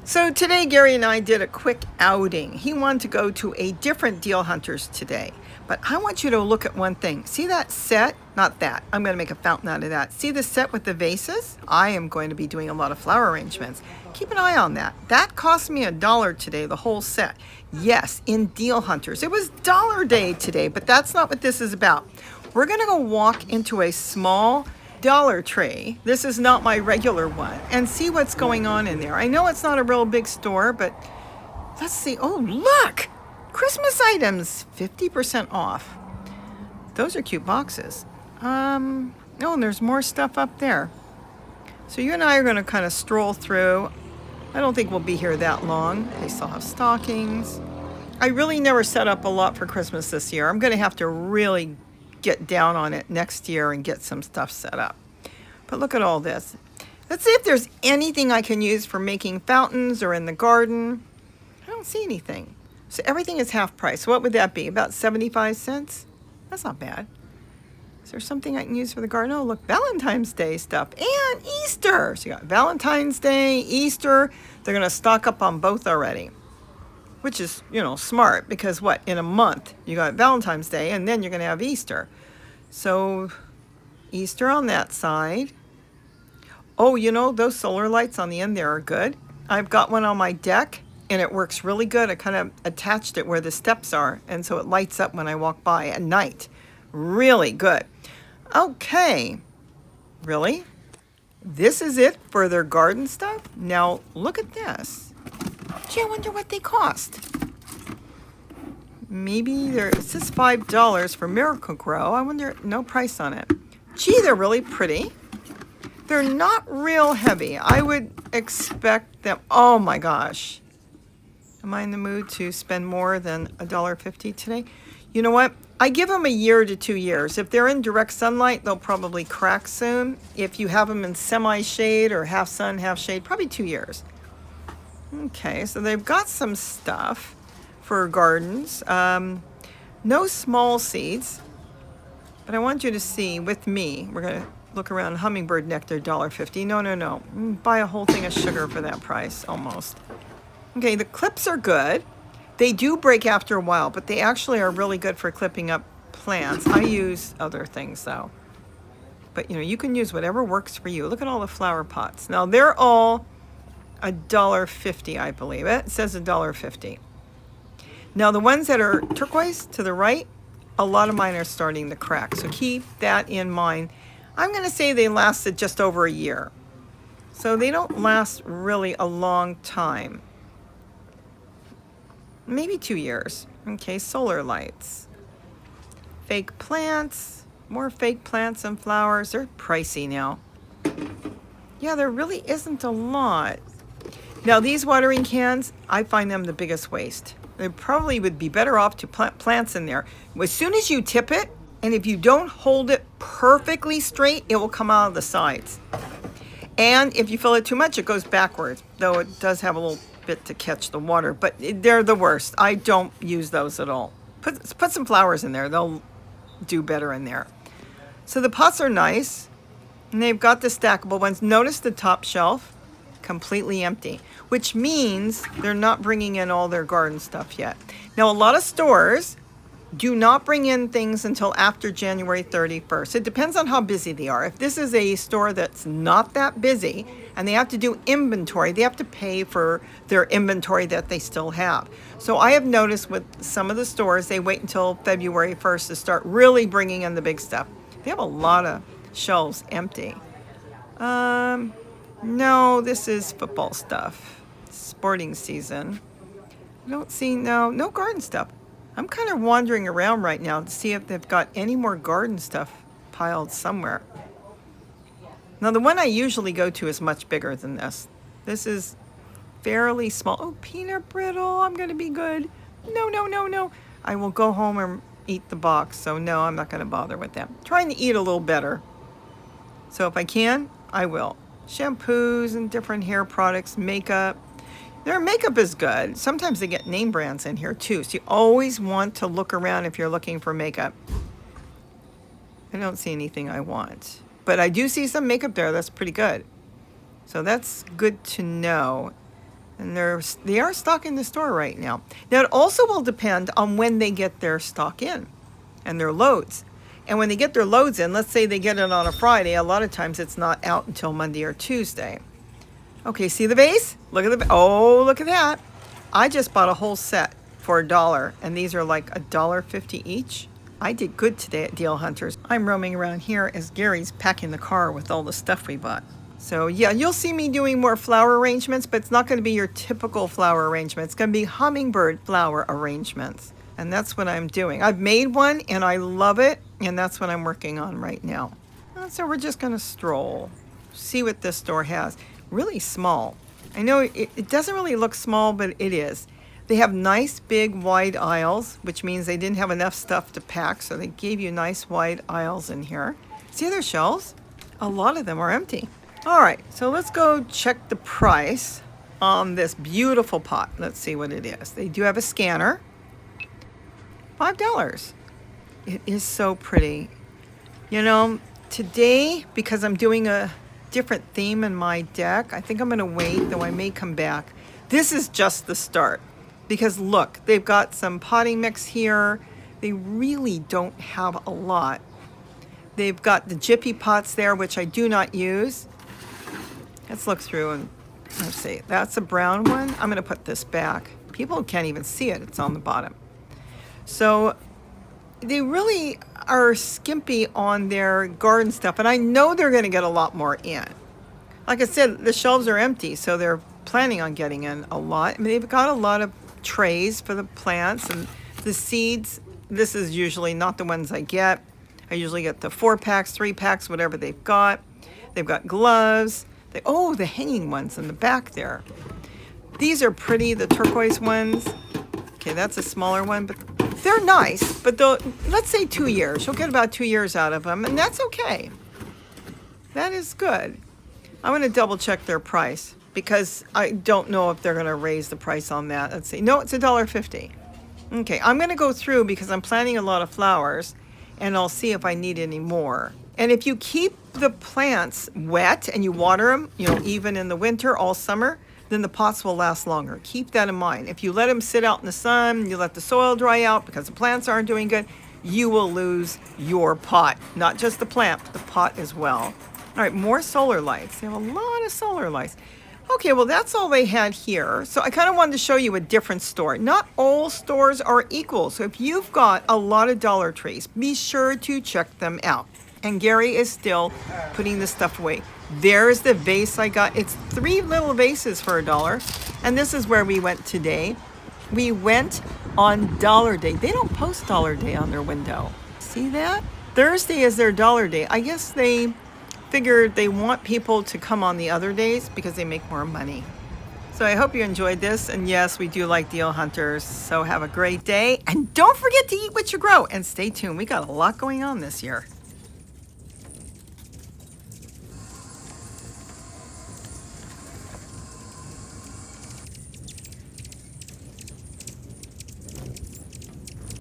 So today, Gary and I did a quick outing. He wanted to go to a different deal Hunterz today. But I want you to look at one thing. See that set? Not that. I'm going to make a fountain out of that. See the set with the vases? I am going to be doing a lot of flower arrangements. Keep an eye on that. That cost me $1 today, the whole set. Yes, in deal Hunterz. It was dollar day today, but that's not what this is about. We're going to go walk into a small Dollar Tree. This is not my regular one, and see what's going on in there. I know it's not a real big store, but let's see. Oh, look! Christmas items, 50% off. Those are cute boxes. Oh, and there's more stuff up there. So you and I are going to kind of stroll through. I don't think we'll be here that long. They still have stockings. I really never set up a lot for Christmas this year. I'm going to have to really get down on it next year and get some stuff set up. But look at all this. Let's see if there's anything I can use for making fountains or in the garden. I don't see anything. So everything is half price. What would that be? About 75 cents? That's not bad. Is there something I can use for the garden? Oh, look, Valentine's Day stuff and Easter. So you got Valentine's Day, Easter. They're going to stock up on both already, which is, smart, because what, in a month you got Valentine's Day and then you're going to have Easter. So Easter on that side. Oh, those solar lights on the end there are good. I've got one on my deck and it works really good. I kind of attached it where the steps are, and so it lights up when I walk by at night. Really good. Okay, really? This is it for their garden stuff? Now look at this. Gee, I wonder what they cost. Maybe it says $5 for Miracle-Gro. I wonder, no price on it. Gee, they're really pretty. They're not real heavy. I would expect them, oh my gosh. Am I in the mood to spend more than $1.50 today? You know what? I give them a year to 2 years. If they're in direct sunlight, they'll probably crack soon. If you have them in semi-shade or half sun, half shade, probably 2 years. Okay, so they've got some stuff for gardens. No small seeds, but I want you to see with me. We're going to look around. Hummingbird Nectar, $1.50. No. Buy a whole thing of sugar for that price, almost. Okay, the clips are good. They do break after a while, but they actually are really good for clipping up plants. I use other things, though. But, you can use whatever works for you. Look at all the flower pots. Now, they're all $1.50, I believe. It says $1.50. Now the ones that are turquoise to the right, a lot of mine are starting to crack, so keep that in mind. I'm going to say they lasted just over a year, so they don't last really a long time. Maybe 2 years. Okay, solar lights, fake plants, more fake plants and flowers. They're pricey now. Yeah, there really isn't a lot. Now these watering cans, I find them the biggest waste. They probably would be better off to plant plants in there. As soon as you tip it, and if you don't hold it perfectly straight, it will come out of the sides. And if you fill it too much, it goes backwards, though it does have a little bit to catch the water, but they're the worst. I don't use those at all. Put some flowers in there. They'll do better in there. So the pots are nice, and they've got the stackable ones. Notice the top shelf, completely empty, which means they're not bringing in all their garden stuff yet. Now, a lot of stores do not bring in things until after January 31st. It depends on how busy they are. If this is a store that's not that busy and they have to do inventory, they have to pay for their inventory that they still have. So I have noticed with some of the stores, they wait until February 1st to start really bringing in the big stuff. They have a lot of shelves empty. No, this is football stuff. Sporting season. I don't see, no garden stuff. I'm kind of wandering around right now to see if they've got any more garden stuff piled somewhere. Now, the one I usually go to is much bigger than this. This is fairly small. Oh, peanut brittle. I'm going to be good. No. I will go home and eat the box. So, no, I'm not going to bother with that. I'm trying to eat a little better. So, if I can, I will. Shampoos and different hair products, makeup. Their makeup is good. Sometimes they get name brands in here too. So you always want to look around if you're looking for makeup. I don't see anything I want. But I do see some makeup there that's pretty good. So that's good to know. And they are stocking the store right now. Now, it also will depend on when they get their stock in and their loads. And when they get their loads in, let's say they get it on a Friday, a lot of times it's not out until Monday or Tuesday. Okay, see the vase? Look at oh, look at that. I just bought a whole set for $1, and these are like $1.50 each. I did good today at Deal Hunters. I'm roaming around here as Gary's packing the car with all the stuff we bought. So yeah, you'll see me doing more flower arrangements, but it's not going to be your typical flower arrangement. It's going to be hummingbird flower arrangements. And that's what I'm doing. I've made one and I love it, and that's what I'm working on right now. And so we're just going to stroll, see what this store has. Really small. I know it doesn't really look small, but it is. They have nice big wide aisles, which means they didn't have enough stuff to pack, so they gave you nice wide aisles in here. See their shelves? A lot of them are empty. All right, so let's go check the price on this beautiful pot. Let's see what it is. They do have a scanner. $5. It is so pretty. You know, today, because I'm doing a different theme in my deck, I think I'm going to wait, though I may come back. This is just the start. Because look, they've got some potting mix here. They really don't have a lot. They've got the Jiffy pots there, which I do not use. Let's look through and let's see. That's a brown one. I'm going to put this back. People can't even see it. It's on the bottom. So they really are skimpy on their garden stuff. And I know they're going to get a lot more in. Like I said, the shelves are empty, so they're planning on getting in a lot. I mean, they've got a lot of trays for the plants and the seeds. This is usually not the ones I get. I usually get the 4-packs, 3-packs, whatever they've got. They've got gloves. The hanging ones in the back there. These are pretty, the turquoise ones. Okay, that's a smaller one, but they're nice. But let's say 2 years. You'll get about 2 years out of them, and that's okay. That is good. I'm going to double check their price because I don't know if they're going to raise the price on that. Let's see. No, it's $1.50. Okay, I'm going to go through because I'm planting a lot of flowers, and I'll see if I need any more. And if you keep the plants wet and you water them, even in the winter, all summer, then the pots will last longer. Keep that in mind. If you let them sit out in the sun, you let the soil dry out because the plants aren't doing good, you will lose your pot. Not just the plant, but the pot as well. All right, more solar lights. They have a lot of solar lights. Okay, well, that's all they had here. So I kind of wanted to show you a different store. Not all stores are equal. So if you've got a lot of Dollar Trees, be sure to check them out. And Gary is still putting the stuff away. There's the vase I got. It's 3 little vases for $1. And this is where we went today. We went on Dollar Day. They don't post Dollar Day on their window. See that? Thursday is their Dollar Day. I guess they figured they want people to come on the other days because they make more money. So I hope you enjoyed this. And yes, we do like Deal Hunters. So have a great day. And don't forget to eat what you grow. And stay tuned. We got a lot going on this year.